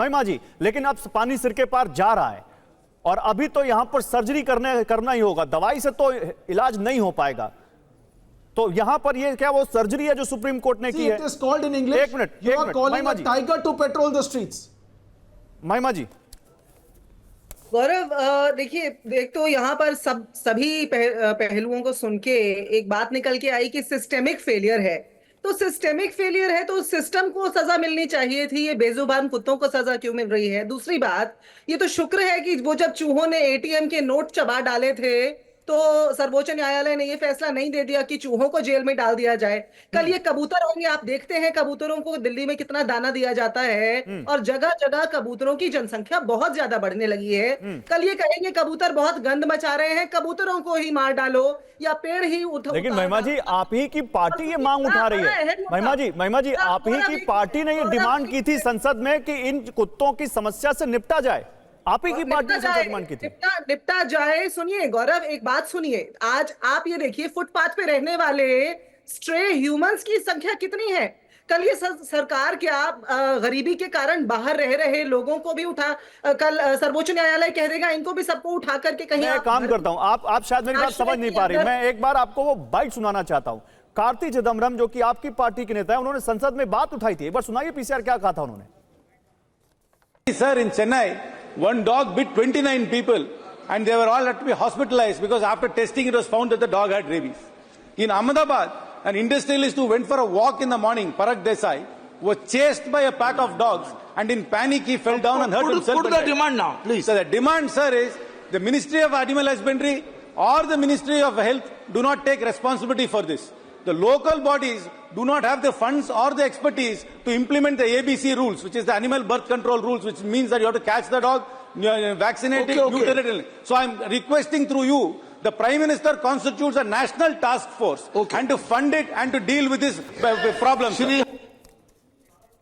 महिमा जी, लेकिन अब पानी सिर के पार जा रहा है और अभी तो यहां पर सर्जरी करना ही होगा, दवाई से तो इलाज नहीं हो पाएगा। तो यहां पर ये क्या वो सर्जरी है जो सुप्रीम कोर्ट ने की है? It is called in English. एक minute, You are calling a tiger to patrol the streets. महिमा जी। गौरव, देखिए, एक तो यहाँ पर सभी पहलुओं को सुन के एक बात निकल के आई कि सिस्टेमिक फेलियर है। तो सिस्टेमिक फेलियर है तो सिस्टम को सजा मिलनी चाहिए थी, ये बेजुबान कुत्तों को सजा क्यों मिल रही है? दूसरी बात, ये तो शुक्र है कि वो जब चूहों ने एटीएम के नोट चबा डाले थे तो सर्वोच्च न्यायालय ने ये फैसला नहीं दे दिया कि चूहों को जेल में डाल दिया जाए। कल ये कबूतर होंगे, आप देखते हैं कबूतरों को दिल्ली में कितना दाना दिया जाता है और जगह जगह कबूतरों की जनसंख्या बहुत ज्यादा बढ़ने लगी है। कल ये कहेंगे कबूतर बहुत गंद मचा रहे हैं, कबूतरों को ही मार डालो या पेड़ ही लेकिन महिमा जी, आप ही की पार्टी ये मांग उठा रही है। महिमा जी, आप ही की पार्टी ने ये डिमांड की थी संसद में कि इन कुत्तों की समस्या से निपटा जाए। आप ही की पार्टी ने डिमांड की थी निपटा जाए। सुनिए गौरव, एक बात सुनिए, आज आप ये देखिए फुटपाथ पे रहने वाले स्ट्रे ह्यूमंस की संख्या कितनी है। कल ये सरकार क्या गरीबी के कारण बाहर रह रहे लोगों को भी कल सर्वोच्च न्यायालय कह देगा इनको भी सबको उठा करके कहीं? मैं काम करता हूं, आप शायद मेरी बात समझ नहीं पा रही। मैं एक बार आपको वो बाइट सुनाना चाहता हूं। कार्ति चिदम्बरम जो कि आपकी पार्टी के नेता है, उन्होंने संसद में बात उठाई थी, एक बार सुनाइए पीसीआर क्या कहा था उन्होंने। Sir, in Chennai, one dog bit 29 people and they were all had to be hospitalized because after testing it was found that the dog had rabies. In Ahmedabad, an industrialist who went for a walk in the morning, Parag Desai, was chased by a pack of dogs and in panic he fell down and hurt himself. Put the demand now, please. So the demand, sir, is the Ministry of Animal Husbandry or the Ministry of Health do not take responsibility for this. The local bodies do not have the funds or the expertise to implement the ABC rules, which is the animal birth control rules, which means that you have to catch the dog, vaccinate it, neuter it. So I'm requesting through you, the Prime Minister constitutes a national task force and to fund it and to deal with this problem.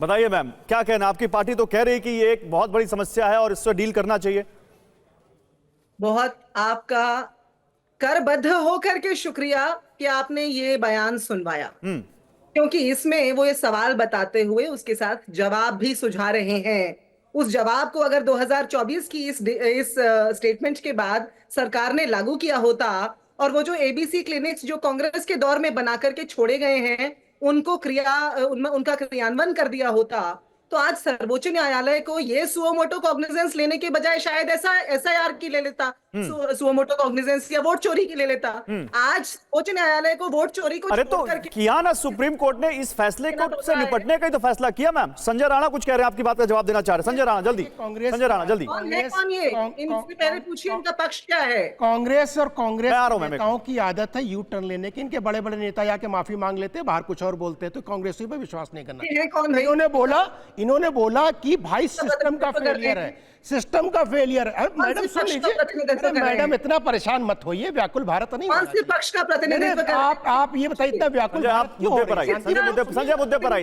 बताइए ma'am, क्या कहना? आपकी party तो कह रही है कि ये एक बहुत बड़ी समस्या है और इससे डील करना चाहिए। बहुत आपका करबद्ध होकर के शुक्रिया कि आपने ये बयान सुनवाया, क्योंकि इसमें वो ये सवाल बताते हुए उसके साथ जवाब भी सुझा रहे हैं। उस जवाब को अगर 2024 की इस स्टेटमेंट के बाद सरकार ने लागू किया होता और वो जो एबीसी क्लिनिक्स जो कांग्रेस के दौर में बना करके छोड़े गए हैं उनका क्रियान्वयन कर दिया होता, तो आज सर्वोच्च न्यायालय को ये सुओमोटो कॉग्निजेंस लेने के बजाय शायद ऐसा एसआईआर की ले लेता, सुओमोटो कॉग्निजेंस या वोट चोरी की ले लेता। आज सर्वोच्च न्यायालय को वोट चोरी को अरे तो किया ना, सुप्रीम कोर्ट ने इस फैसले को से निपटने का ही तो फैसला किया। मैम संजय राणा कुछ कह रहे हैं, आपकी बात का जवाब देना चाह रहे हैं। संजय राणा जल्दी, संजय राणा जल्दी। इनसे पहले पूछिए इनका पक्ष क्या है। कांग्रेस और कांग्रेस नेताओं की आदत है यू टर्न लेने की। इनके बड़े बड़े नेता जाके माफी मांग लेते हैं, बाहर कुछ और बोलते हैं, तो कांग्रेस पे विश्वास नहीं करना। इन्होंने बोला कि भाई सिस्टम का फेलियर है, सिस्टम का फेलियर है। मैडम सुन लीजिए, मैडम इतना परेशान मत होइए, व्याकुल भारत नहीं। कौन से पक्ष का प्रतिनिधित्व कर? आप ये बताइए इतना व्याकुल आप मुद्दे पर आइए,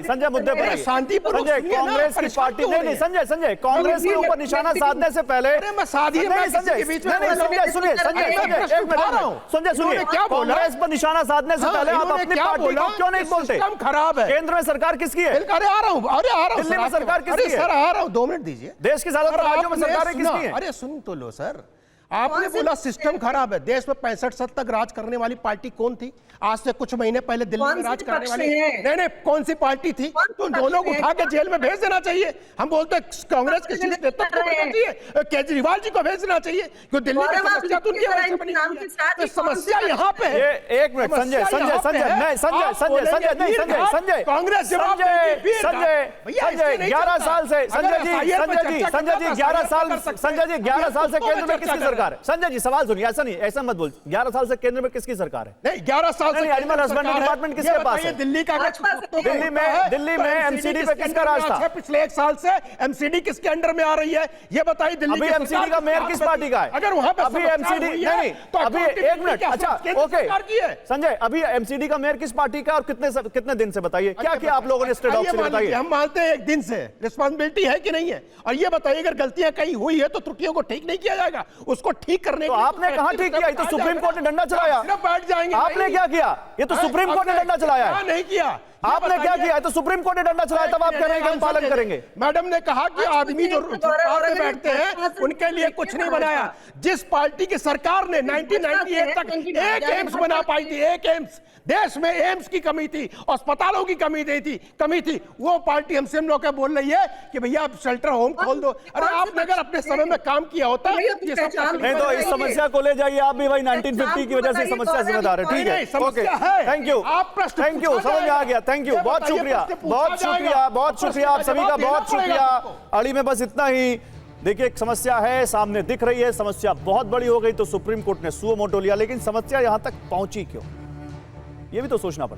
संजय मुद्दे पर आइए। शांतिपूर्वक कांग्रेस की पार्टी नहीं, संजय कांग्रेस के ऊपर निशाना साधने से पहले सुनिए क्या कांग्रेस पर निशाना साधने से पहले आप अपनी पार्टी को क्यों नहीं बोलते? खराब है। केंद्र में सरकार किसकी है? अरे आ रहा हूँ दिल्ली में सरकार किसकी है? सर आ रहा हूँ, 2 मिनट दीजिए। देश की ज्यादातर राज्यों में सरकारें किसकी हैं? अरे सुन तो लो सर, आपने बोला सिस्टम खराब है। देश में 65 तक राज करने वाली पार्टी कौन थी? आज से कुछ महीने पहले दिल्ली में राज करने वाली नहीं, कौन सी पार्टी थी? तो दोनों को उठा के जेल में भेज देना चाहिए। हम बोलते कांग्रेस के शीर्ष नेता को भेजना चाहिए, केजरीवाल जी को भेजना चाहिए, क्योंकि दिल्ली की समस्या तो उनकी वजह से बनी है। समस्या यहाँ पे है। एक मिनट संजय, कांग्रेस 11 साल से संजय जी 11 साल से केंद्र में किसकी सरकार है? संजय जी सवाल सुनिए, ऐसा नहीं, ऐसा मत बोल। 11 साल से केंद्र में किसकी सरकार है? नहीं, 11 साल से एनिमल हस्बेंड्री डिपार्टमेंट किसके पास है? दिल्ली में एमसीडी पे किसका राज था? पिछले 1 साल से एमसीडी किसके अंडर में आ रही है ये बताइए। दिल्ली अभी एमसीडी का मेयर किस पार्टी का है? अगर वहां पे अभी एमसीडी नहीं, तो अभी एक मिनट, अच्छा ओके संजय, अभी एमसीडी का मेयर किस पार्टी का और कितने दिन से? बताइए क्या किया आप लोगों ने स्टेट ऑफ से? बताइए। हम मानते हैं 1 दिन से रिस्पांसिबिलिटी है कि नहीं है, और ये बताइए अगर गलतियां कहीं हुई है तो त्रुटियों को ठीक नहीं किया जाएगा, उसको ठीक करने तो आपने कहा ठीक किया? ये तो सुप्रीम कोर्ट ने डंडा चलाया। बैठ जाएंगे। आपने क्या किया? ये तो सुप्रीम कोर्ट ने डंडा चलाया है। नहीं किया, आपने क्या किया? तो सुप्रीम कोर्ट ने डंडा चलाया, तब आप कह रहे हैं कि हम पालन करेंगे। मैडम ने कहा कि आदमी जो फुटपाथ पे बैठते हैं उनके लिए कुछ नहीं बनाया। जिस पार्टी की सरकार ने 1998 तक एक एम्स बना पाई थी, एक एम्स, देश में एम्स की कमी थी, अस्पतालों की कमी थी, वो पार्टी हमसे हम लोग बोल रही है कि भैया आप शेल्टर होम खोल दो। अरे आपने अगर अपने समय में काम किया होता ये सब नहीं तो इस समस्या को ले जाइए आप भी भाई 1950 की वजह से समस्या जिम्मेदार है। ठीक है, okay, thank you, thank you, समझ में आ गया, थैंक यू, बहुत शुक्रिया, बहुत शुक्रिया, बहुत शुक्रिया आप सभी का, बहुत शुक्रिया। अड़ी में बस इतना ही। देखिए, एक समस्या है, सामने दिख रही है, समस्या बहुत बड़ी हो गई तो सुप्रीम कोर्ट ने सुओ मोटो लिया, लेकिन समस्या यहां तक पहुंची क्यों, ये भी तो सोचना पड़ेगा।